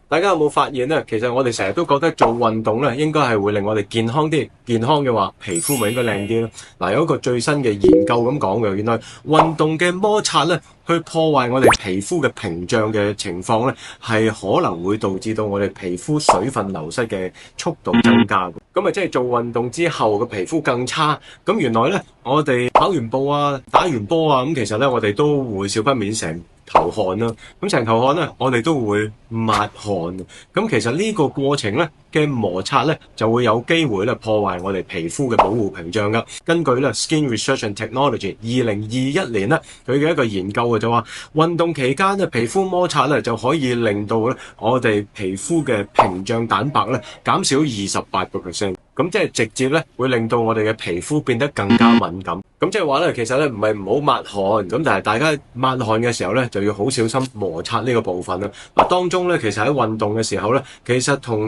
大家有冇發現咧？其實我哋成日都覺得做運動咧，應該係會令我哋健康啲。健康嘅話，皮膚咪應該靚啲咯。嗱，有一個最新嘅研究咁講嘅，原來運動嘅摩擦咧，去破壞我哋皮膚嘅屏障嘅情況咧，係可能會導致到我哋皮膚水分流失嘅速度增加。咁啊，即係做運動之後嘅皮膚更差。咁原來咧，我哋跑完步啊、打完波啊，咁其實咧，我哋都會少不免成頭汗啦，咁成頭汗咧，我哋都會抹汗。咁其實呢個過程咧嘅摩擦咧，就會有機會咧破壞我哋皮膚嘅保護屏障噶。根據咧 Skin Research and Technology 2021年咧佢嘅一個研究就話，運動期間咧皮膚摩擦咧就可以令到咧我哋皮膚嘅屏障蛋白咧減少28%。咁即係直接咧會令到我哋嘅皮膚變得更加敏感。咁即係話咧，其實咧唔係唔好抹汗，咁但係大家抹汗嘅時候咧就要好小心摩擦呢個部分啦。嗱，當中咧其實喺運動嘅時候咧，其實同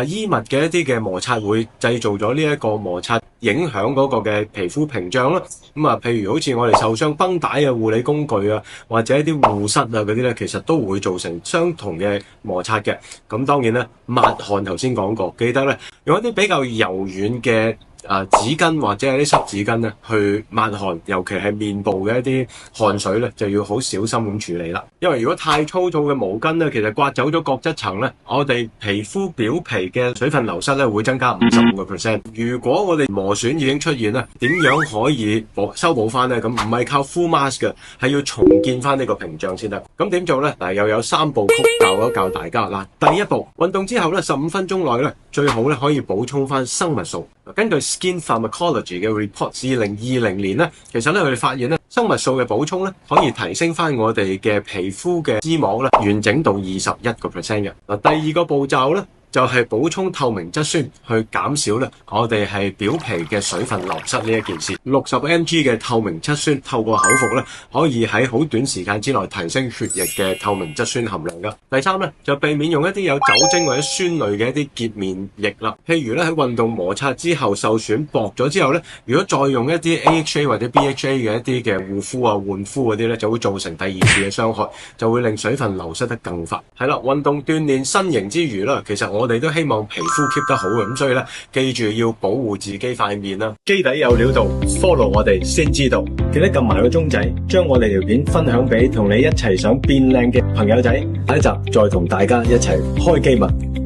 衣物嘅一啲嘅摩擦會製造咗呢一個摩擦，影響嗰個嘅皮膚屏障啦。咁啊，譬如好似我哋受傷繃帶啊、護理工具啊，或者一啲護膝啊嗰啲咧，其實都會造成相同嘅摩擦嘅。咁當然咧，抹汗頭先講過，記得咧用一啲比較柔軟嘅紙巾或者係啲濕紙巾咧去抹汗，尤其係面部嘅一啲汗水咧，就要好小心咁處理啦。因為如果太粗糙嘅毛巾咧，其實刮走咗角質層咧，我哋皮膚表皮嘅水分流失咧會增加55%。如果我哋磨損已經出現咧，點樣可以修補翻咧？咁唔係靠 full mask 嘅，係要重建翻呢個屏障先得。咁點做咧？嗱，又有3部曲教一教大家啦。第一步，運動之後咧15分鐘內咧，最好咧可以補充翻生物素。根據 Skin Pharmacology 嘅 report 2020年咧，其實咧佢哋發現咧，生物素嘅補充咧可以提升翻我哋嘅皮膚嘅脂膜咧完整度21%嘅。嗱，第二個步驟咧就係補充透明質酸，去減少咧我哋係表皮嘅水分流失呢一件事。60mg 嘅透明質酸透過口服咧，可以喺好短時間之內提升血液嘅透明質酸含量噶。第三咧就避免用一啲有酒精或者酸類嘅一啲潔面液啦。譬如咧喺運動摩擦之後受損薄咗之後咧，如果再用一啲 AHA 或者 BHA 嘅一啲嘅護膚啊、換膚嗰啲咧，就會造成第二次嘅傷害，就會令水分流失得更快。係啦，運動鍛煉身形之餘啦，其實我哋都希望皮膚 keep 得好嘅，咁所以咧，記住要保護自己塊面啦。基底有料到 ，follow 我哋先知道，記得撳埋個鐘仔，將我哋條片分享俾同你一齊想變靚嘅朋友仔。下一集再同大家一齊開機密。